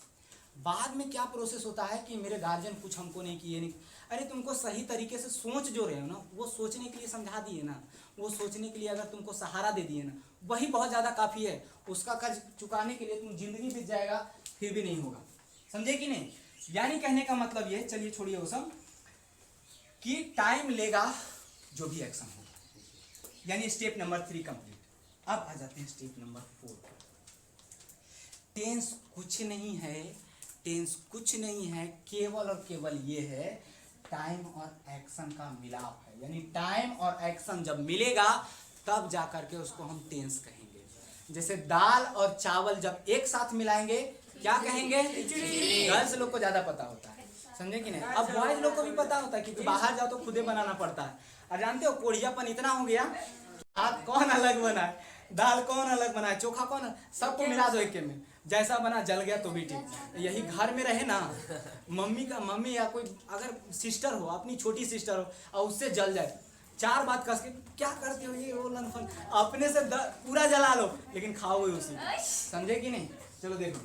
बाद में क्या प्रोसेस होता है कि मेरे गार्जियन कुछ हमको नहीं किए, नहीं, अरे तुमको सही तरीके से सोच जो रहे हो ना, वो सोचने के लिए समझा दिए ना, वो सोचने के लिए अगर तुमको सहारा दे दिए ना, वही बहुत ज़्यादा काफ़ी है। उसका कर्ज चुकाने के लिए तुम जिंदगी बीत जाएगा फिर भी नहीं होगा। समझे कि नहीं? यानी कहने का मतलब ये, चलिए छोड़िए वो सब, कि टाइम लेगा जो भी एक्शन हो। यानी स्टेप नंबर 3 कंप्लीट। अब आ जाते हैं स्टेप नंबर 4। टेंस कुछ नहीं है, टेंस कुछ नहीं है, केवल और केवल ये है टाइम और एक्शन का मिलाप है। यानी टाइम और एक्शन जब मिलेगा तब जा करके उसको हम टेंस कहेंगे। जैसे दाल और चावल जब एक साथ मिलाएंगे क्या कहेंगे? गर्ल्स लोग को ज्यादा पता होता है, समझे कि नहीं? अब बॉयज लोग को भी पता होता है कि बाहर जाओ तो खुदे बनाना पड़ता है। और जानते हो कोढ़ियापन इतना हो गया, हाथ कौन अलग बना है, दाल कौन अलग बना है, चोखा कौन, सबको मिला दो एक में, जैसा बना जल गया तो भी ठीक। यही घर में रहे ना, मम्मी या कोई अगर सिस्टर हो, अपनी छोटी सिस्टर हो और उससे जल जाए, 4 बात कस के क्या करते हो ये वो लनफन, अपने से पूरा जला लो लेकिन खाओगे उसी। समझे कि नहीं? चलो देखो,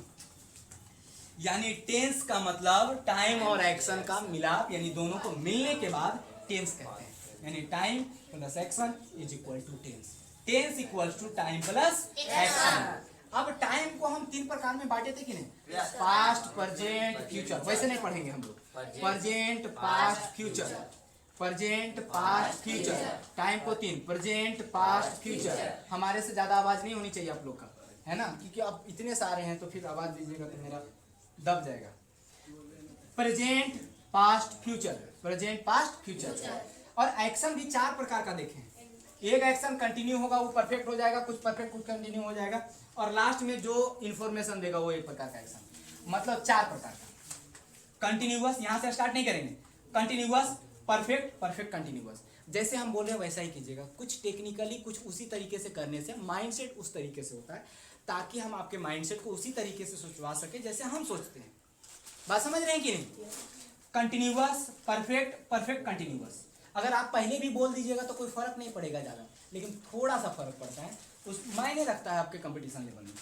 यानी टेंस का मतलब टाइम और एक्शन का मिलाप, यानी दोनों को मिलने के बाद टेंस कहते हैं। यानी time plus action is equal to tense. Tense equals to time plus action. अब टाइम को हम 3 प्रकार में बांटे थे कि नहीं? Past, present, future. वैसे नहीं पढ़ेंगे हम लोग, present, past, future, present, past, future. Time को 3, प्रेजेंट, पास्ट, फ्यूचर। हमारे से ज्यादा आवाज नहीं होनी चाहिए आप लोग का, है ना? क्योंकि अब इतने सारे हैं तो फिर आवाज दीजिएगा तो मेरा दब जाएगा। Present, past, future, present, past, future. और एक्शन भी 4 प्रकार का देखें। एक एक्शन कंटिन्यू होगा, वो परफेक्ट हो जाएगा, कुछ परफेक्ट कुछ कंटिन्यू हो जाएगा, और लास्ट में जो इन्फॉर्मेशन देगा वो एक प्रकार का एक्शन। मतलब 4 प्रकार का। कंटिन्यूअस, यहां से स्टार्ट नहीं करेंगे, कंटिन्यूअस, परफेक्ट, परफेक्ट कंटिन्यूअस। जैसे हम बोल रहे हैं वैसा ही कीजिएगा। कुछ टेक्निकली कुछ उसी तरीके से करने से माइंडसेट उस तरीके से होता है, ताकि हम आपके माइंडसेट को उसी तरीके से सोचवा सके जैसे हम सोचते हैं। बात समझ रहे हैं कि नहीं? Continuous, perfect, perfect continuous. अगर आप पहले भी बोल दीजिएगा तो कोई फर्क नहीं पड़ेगा ज़्यादा, लेकिन थोड़ा सा फर्क पड़ता है, उस मायने रखता है आपके कंपटीशन लेवल में।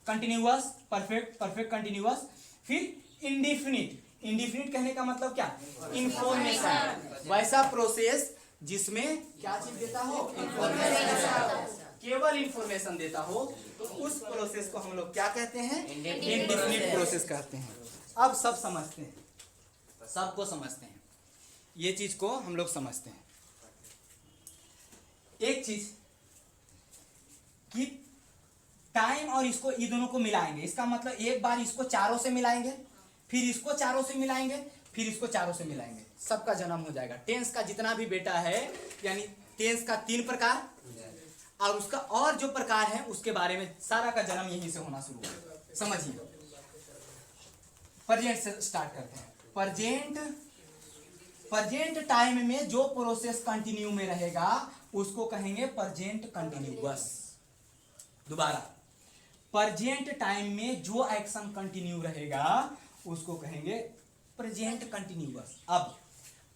Continuous, perfect, perfect continuous. फिर इंडिफिनिट। इंडिफिनिट कहने का मतलब क्या? इंफॉर्मेशन। वैसा प्रोसेस जिसमें क्या चीज देता हो? इंफॉर्मेशन, केवल इंफॉर्मेशन देता हो, तो उस प्रोसेस को हम लोग क्या कहते हैं? इंडिफिनिट प्रोसेस कहते हैं। अब सब समझते हैं, सबको समझते हैं, ये चीज को हम लोग समझते हैं। एक चीज कि टाइम और इसको, ये दोनों को मिलाएंगे, इसका मतलब एक बार इसको चारों से मिलाएंगे, फिर इसको चारों से मिलाएंगे, फिर इसको चारों से मिलाएंगे, सबका जन्म हो जाएगा। टेंस का जितना भी बेटा है, यानी टेंस का 3 प्रकार, और उसका और जो प्रकार है उसके बारे में सारा का जन्म यहीं से होना शुरू होगा। समझिए, प्रेजेंट से स्टार्ट करते हैं। प्रेजेंट टाइम में जो प्रोसेस कंटिन्यू में रहेगा उसको कहेंगे प्रेजेंट कंटिन्यूअस। दोबारा, प्रेजेंट टाइम में जो एक्शन कंटिन्यू रहेगा उसको कहेंगे प्रेजेंट कंटिन्यूअस। अब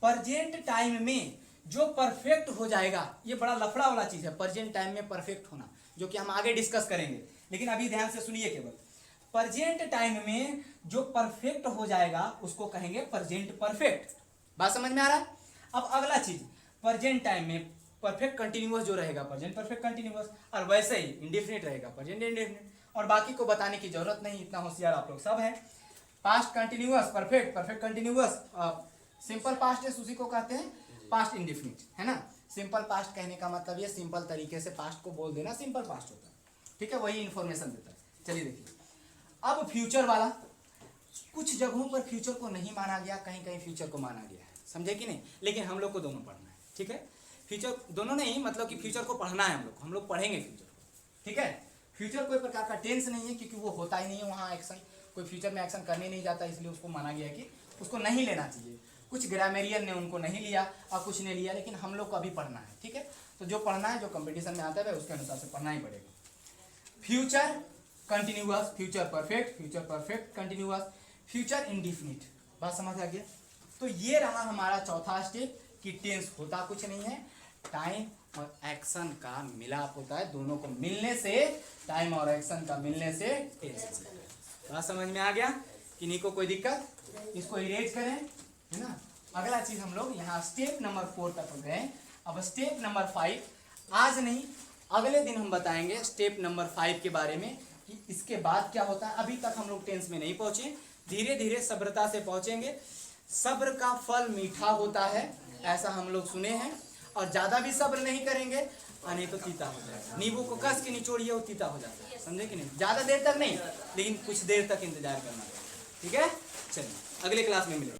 प्रेजेंट टाइम में जो परफेक्ट हो जाएगा, ये बड़ा लफड़ा वाला चीज है प्रेजेंट टाइम में परफेक्ट होना, जो कि हम आगे डिस्कस करेंगे। लेकिन अभी ध्यान से सुनिए केवल। प्रेजेंट टाइम में जो परफेक्ट हो जाएगा उसको कहेंगे प्रेजेंट परफेक्ट। बात समझ में आ रहा है? अब अगला चीज, प्रेजेंट टाइम में परफेक्ट कंटिन्यूअस जो रहेगा प्रेजेंट परफेक्ट कंटिन्यूअस, और वैसे ही इंडेफिनिट रहेगा प्रेजेंट इंडेफिनिट, और बाकी को बताने की जरूरत नहीं, इतना होशियार आप लोग सब हैं। Past continuous perfect, perfect continuous, simple past है उसी को कहते हैं पास्ट इंडेफिनिट, है ना। सिंपल पास्ट कहने का मतलब ये सिंपल तरीके से पास्ट को बोल देना सिंपल पास्ट होता है, ठीक है, वही इंफॉर्मेशन देता है। चलिए देखिए अब फ्यूचर वाला, कुछ जगहों पर फ्यूचर को नहीं माना गया, कहीं कहीं फ्यूचर को माना गया है, समझे कि नहीं, लेकिन हम लोग को दोनों पढ़ना है, ठीक है। फ्यूचर दोनों नहीं, मतलब कि फ्यूचर को पढ़ना है हम लोग पढ़ेंगे फ्यूचर को, ठीक है। फ्यूचर कोई प्रकार का टेंस नहीं है, क्योंकि वो होता ही नहीं है वहाँ एक्शन, कोई फ्यूचर में एक्शन करने नहीं जाता, इसलिए उसको माना गया है कि उसको नहीं लेना चाहिए। कुछ ग्रामेरियन ने उनको नहीं लिया और कुछ ने लिया, लेकिन हम लोग को अभी पढ़ना है, ठीक है। तो जो पढ़ना है, जो कंपटीशन में आता है उसके अनुसार से पढ़ना ही पड़ेगा। Future continuous, future perfect continuous, future indefinite, बात समझ आ गया। तो ये रहा हमारा चौथा स्टेप कि टेंस होता कुछ नहीं है, टाइम और एक्शन का मिलाप होता है, दोनों को मिलने से, टाइम और एक्शन का मिलने से टेंस। बात समझ में आ गया कि नहीं को कोई दिक्कत? इसको इरेज करें, है ना। अगला चीज हम लोग यहाँ स्टेप नंबर 4 तक गए। अब स्टेप नंबर 5 आज नहीं अगले दिन हम बताएंगे स्टेप नंबर 5 के बारे में कि इसके बाद क्या होता है। अभी तक हम लोग टेंस में नहीं पहुंचे, धीरे धीरे सब्रता से पहुंचेंगे। सब्र का फल मीठा होता है, ऐसा हम लोग सुने हैं, और ज्यादा भी सब्र नहीं करेंगे नहीं तो तीता हो जाएगा। नींबू को कस के निचोड़िए वो तीता हो जाता है, समझे कि नहीं। ज्यादा देर तक नहीं, लेकिन कुछ देर तक इंतजार करना, ठीक है। चलिए अगले क्लास में मिलेंगे।